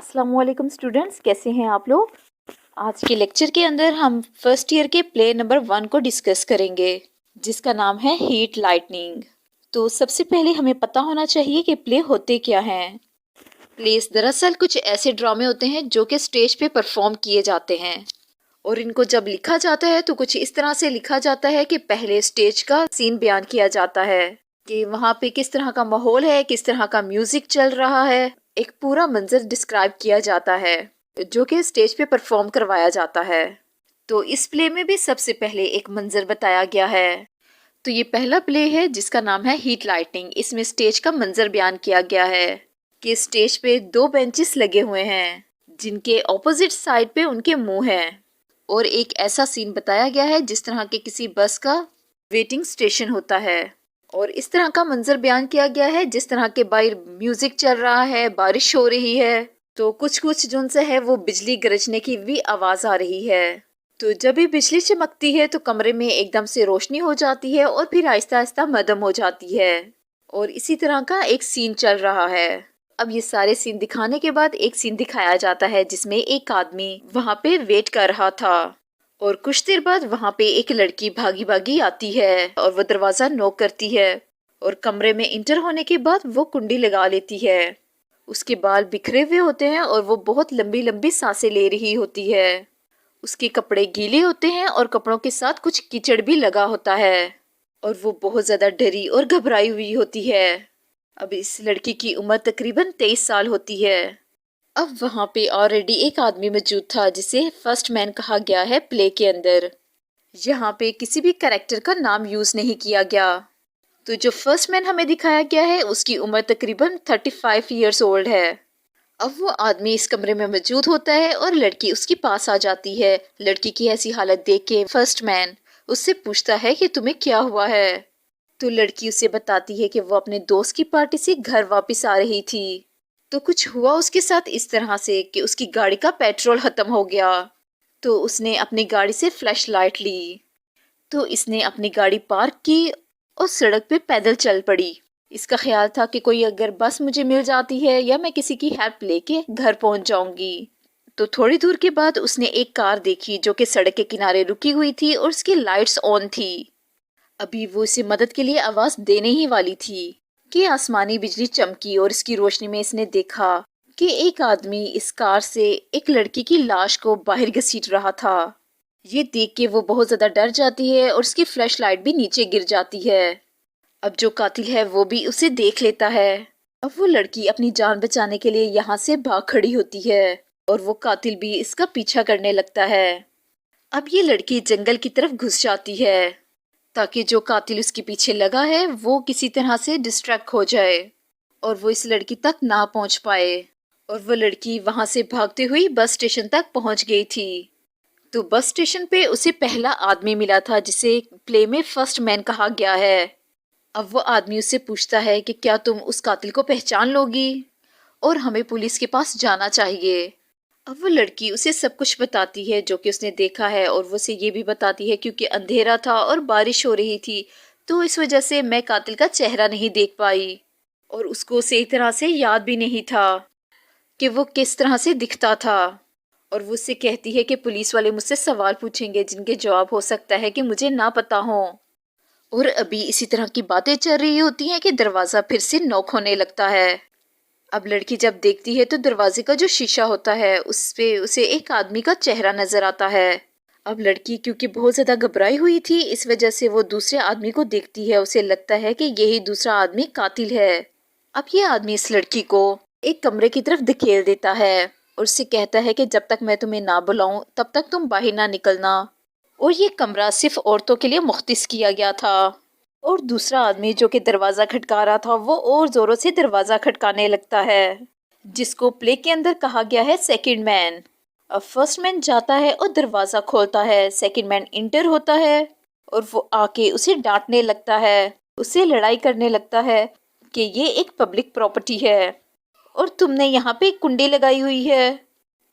अस्सलाम वालेकुम स्टूडेंट्स, कैसे हैं आप लोग। आज के लेक्चर के अंदर हम फर्स्ट ईयर के प्ले नंबर 1 को डिस्कस करेंगे, जिसका नाम है हीट लाइटनिंग। तो सबसे पहले हमें पता होना चाहिए कि प्ले होते क्या हैं। प्लेस दरअसल कुछ ऐसे ड्रामे होते हैं जो कि स्टेज पे परफॉर्म किए जाते हैं, और इनको जब लिखा जाता है तो कुछ इस तरह से लिखा जाता है कि पहले स्टेज का सीन बयान किया जाता है कि वहाँ पे किस तरह का माहौल है, किस तरह का म्यूजिक चल रहा है। एक पूरा मंजर डिस्क्राइब किया जाता है जो कि स्टेज पे परफॉर्म करवाया जाता है। तो इस प्ले में भी सबसे पहले एक मंजर बताया गया है। तो ये पहला प्ले है जिसका नाम है हीट लाइटनिंग। इसमें स्टेज का मंजर बयान किया गया है कि स्टेज पे 2 बेंचेस लगे हुए हैं जिनके ऑपोजिट साइड पे उनके मुंह हैं, और एक ऐसा सीन बताया गया है जिस तरह के किसी बस का वेटिंग स्टेशन होता है, और इस तरह का मंजर बयान किया गया है जिस तरह के बाहर म्यूजिक चल रहा है, बारिश हो रही है। तो कुछ कुछ जो से है वो बिजली गरजने की भी आवाज आ रही है। तो जब भी बिजली चमकती है तो कमरे में एकदम से रोशनी हो जाती है और फिर आहिस्ता आहिस्ता मदम हो जाती है, और इसी तरह का एक सीन चल रहा है। अब ये सारे सीन दिखाने के बाद एक सीन दिखाया जाता है जिसमें एक आदमी वहाँ पे वेट कर रहा था, और कुछ देर बाद वहाँ पे एक लड़की भागी भागी आती है और वो दरवाजा नॉक करती है, और कमरे में इंटर होने के बाद वो कुंडी लगा लेती है। उसके बाल बिखरे हुए होते हैं और वो बहुत लंबी लंबी सांसें ले रही होती है। उसके कपड़े गीले होते हैं और कपड़ों के साथ कुछ कीचड़ भी लगा होता है, और वो बहुत ज्यादा डरी और घबराई हुई होती है। अब इस लड़की की उम्र तकरीबन 23 साल होती है। अब वहाँ पे ऑलरेडी एक आदमी मौजूद था जिसे फर्स्ट मैन कहा गया है प्ले के अंदर। यहाँ पे किसी भी कैरेक्टर का नाम यूज नहीं किया गया। तो जो फर्स्ट मैन हमें दिखाया गया है उसकी उम्र तकरीबन 35 इयर्स ओल्ड है। अब वो आदमी इस कमरे में मौजूद होता है और लड़की उसके पास आ जाती है। लड़की की ऐसी हालत देख के फर्स्ट मैन उससे पूछता है कि तुम्हें क्या हुआ है। तो लड़की उसे बताती है कि वो अपने दोस्त की पार्टी से घर वापस आ रही थी। तो कुछ हुआ उसके साथ इस तरह से कि उसकी गाड़ी का पेट्रोल खत्म हो गया। तो उसने अपनी गाड़ी से फ्लैश लाइट ली। तो इसने अपनी गाड़ी पार्क की और सड़क पे पैदल चल पड़ी। इसका ख्याल था कि कोई अगर बस मुझे मिल जाती है या मैं किसी की हेल्प लेके घर पहुंच जाऊंगी। तो थोड़ी दूर के बाद उसने एक कार देखी जो कि सड़क के किनारे रुकी हुई थी और उसकी लाइट्स ऑन थी। अभी वो इसे मदद के लिए आवाज देने ही वाली थी कि आसमानी बिजली चमकी, और इसकी रोशनी में इसने देखा कि एक आदमी इस कार से एक लड़की की लाश को बाहर घसीट रहा था। ये देख के वो बहुत ज्यादा डर जाती है और उसकी फ्लैश लाइट भी नीचे गिर जाती है। अब जो कातिल है वो भी उसे देख लेता है। अब वो लड़की अपनी जान बचाने के लिए यहाँ से भाग खड़ी होती है, और वो कातिल भी इसका पीछा करने लगता है। अब ये लड़की जंगल की तरफ घुस जाती है ताकि जो कातिल उसके पीछे लगा है वो किसी तरह से डिस्ट्रैक्ट हो जाए और वो इस लड़की तक ना पहुंच पाए। और वो लड़की वहां से भागते हुई बस स्टेशन तक पहुंच गई थी। तो बस स्टेशन पे उसे पहला आदमी मिला था जिसे प्ले में फर्स्ट मैन कहा गया है। अब वो आदमी उससे पूछता है कि क्या तुम उस कातिल को पहचान लोगी और हमें पुलिस के पास जाना चाहिए। अब वो लड़की उसे सब कुछ बताती है जो कि उसने देखा है, और वो उसे ये भी बताती है क्योंकि अंधेरा था और बारिश हो रही थी तो इस वजह से मैं कातिल का चेहरा नहीं देख पाई, और उसको सही तरह से याद भी नहीं था कि वो किस तरह से दिखता था। और वो उससे कहती है कि पुलिस वाले मुझसे सवाल पूछेंगे जिनके जवाब हो सकता है कि मुझे ना पता हो। और अभी इसी तरह की बातें चल रही होती हैं कि दरवाजा फिर से नॉक होने लगता है। अब लड़की जब देखती है तो दरवाजे का जो शीशा होता है उस पे उसे एक आदमी का चेहरा नजर आता है। अब लड़की क्योंकि बहुत ज्यादा घबराई हुई थी इस वजह से वो दूसरे आदमी को देखती है। उसे लगता है कि यही दूसरा आदमी कातिल है। अब ये आदमी इस लड़की को एक कमरे की तरफ धकेल देता है और उससे कहता है कि जब तक मैं तुम्हें ना बुलाऊं तब तक तुम बाहर ना निकलना, और ये कमरा सिर्फ औरतों के लिए मुख्तस किया गया था। और दूसरा आदमी जो कि दरवाजा खटका रहा था वो और जोरों से दरवाजा खटकाने लगता है, जिसको प्ले के अंदर कहा गया है सेकंड मैन। अब फर्स्ट मैन जाता है और दरवाजा खोलता है। सेकंड मैन इंटर होता है और वो आके उसे डांटने लगता है, उससे लड़ाई करने लगता है कि ये एक पब्लिक प्रॉपर्टी है और तुमने यहाँ पे एक कुंडी लगाई हुई है।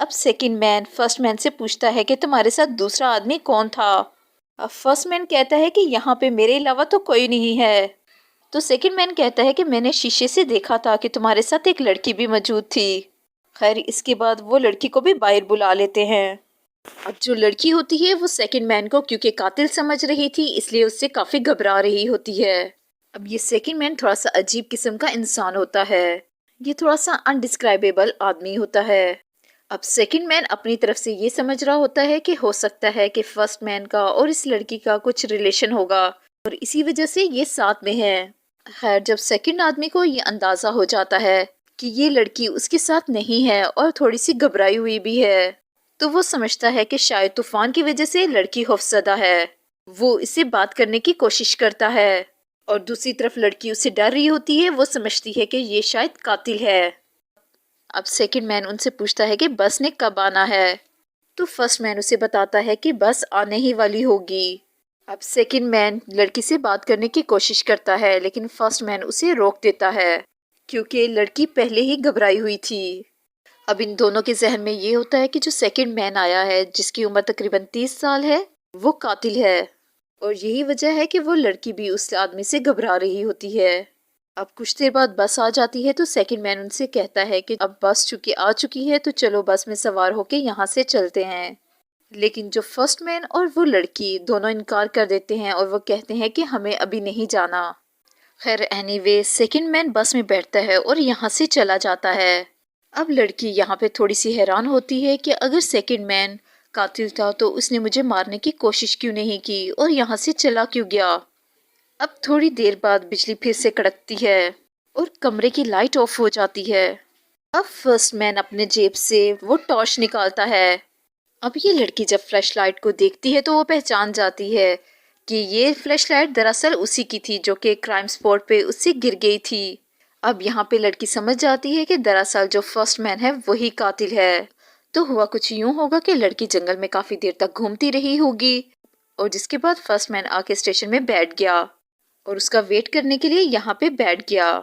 अब सेकंड मैन फर्स्ट मैन से पूछता है कि तुम्हारे साथ दूसरा आदमी कौन था। अब फर्स्ट मैन कहता है कि यहाँ पे मेरे अलावा तो कोई नहीं है। तो सेकंड मैन कहता है कि मैंने शीशे से देखा था कि तुम्हारे साथ एक लड़की भी मौजूद थी। خیر اس کے بعد وہ لڑکی کو بھی باہر بلا لیتے ہیں۔ اب جو لڑکی ہوتی ہے وہ سیکنڈ مین کو کیونکہ قاتل سمجھ رہی تھی اس لیے اس سے کافی گھبرا رہی ہوتی ہے۔ اب یہ سیکنڈ مین تھوڑا سا عجیب قسم کا انسان ہوتا ہے، یہ تھوڑا سا انڈسکرائبیبل آدمی ہوتا ہے۔ اب سیکنڈ مین اپنی طرف سے یہ سمجھ رہا ہوتا ہے کہ ہو سکتا ہے کہ فرسٹ مین کا اور اس لڑکی کا کچھ ریلیشن ہوگا اور اسی وجہ سے یہ ساتھ میں ہے۔ خیر جب سیکنڈ آدمی کو یہ اندازہ ہو جاتا ہے کہ یہ لڑکی اس کے ساتھ نہیں ہے اور تھوڑی سی گھبرائی ہوئی بھی ہے تو وہ سمجھتا ہے کہ شاید طوفان کی وجہ سے لڑکی خوفزدہ ہے۔ وہ اس سے بات کرنے کی کوشش کرتا ہے اور دوسری طرف لڑکی اس سے ڈر رہی ہوتی ہے، وہ سمجھتی ہے کہ یہ شاید قاتل ہے۔ اب سیکنڈ مین ان سے پوچھتا ہے کہ بس نے کب آنا ہے تو فرسٹ مین اسے بتاتا ہے کہ بس آنے ہی والی ہوگی۔ اب سیکنڈ مین لڑکی سے بات کرنے کی کوشش کرتا ہے لیکن فرسٹ مین اسے روک دیتا ہے کیونکہ لڑکی پہلے ہی گھبرائی ہوئی تھی۔ اب ان دونوں کے ذہن میں یہ ہوتا ہے کہ جو سیکنڈ مین آیا ہے جس کی عمر تقریباً 30 سال ہے وہ قاتل ہے اور یہی وجہ ہے کہ وہ لڑکی بھی اس آدمی سے گھبرا رہی ہوتی ہے۔ اب کچھ دیر بعد بس آ جاتی ہے تو سیکنڈ مین ان سے کہتا ہے کہ اب بس چونکہ آ چکی ہے تو چلو بس میں سوار ہو کے یہاں سے چلتے ہیں، لیکن جو فرسٹ مین اور وہ لڑکی دونوں انکار کر دیتے ہیں اور وہ کہتے ہیں کہ ہمیں ابھی نہیں جانا۔ خیر اینی وے سیکنڈ مین بس میں بیٹھتا ہے اور یہاں سے چلا جاتا ہے۔ اب لڑکی یہاں پہ تھوڑی سی حیران ہوتی ہے کہ اگر سیکنڈ مین قاتل تھا تو اس نے مجھے مارنے کی کوشش کیوں نہیں کی اور یہاں سے چلا کیوں گیا۔ اب تھوڑی دیر بعد بجلی پھر سے کڑکتی ہے اور کمرے کی لائٹ آف ہو جاتی ہے۔ اب فرسٹ مین اپنے جیب سے وہ ٹارچ نکالتا ہے۔ اب یہ لڑکی جب فلیش لائٹ کو دیکھتی ہے تو وہ پہچان جاتی ہے کہ یہ فلیش لائٹ دراصل اسی کی تھی جو کہ کرائم سپاٹ پہ اس سے گر گئی تھی۔ اب یہاں پہ لڑکی سمجھ جاتی ہے کہ دراصل جو فرسٹ مین ہے وہی قاتل ہے۔ تو ہوا کچھ یوں ہوگا کہ لڑکی جنگل میں کافی دیر تک گھومتی رہی ہوگی اور جس کے بعد فرسٹ مین آ کے اسٹیشن میں بیٹھ گیا اور اس کا ویٹ کرنے کے لیے یہاں پہ بیٹھ گیا۔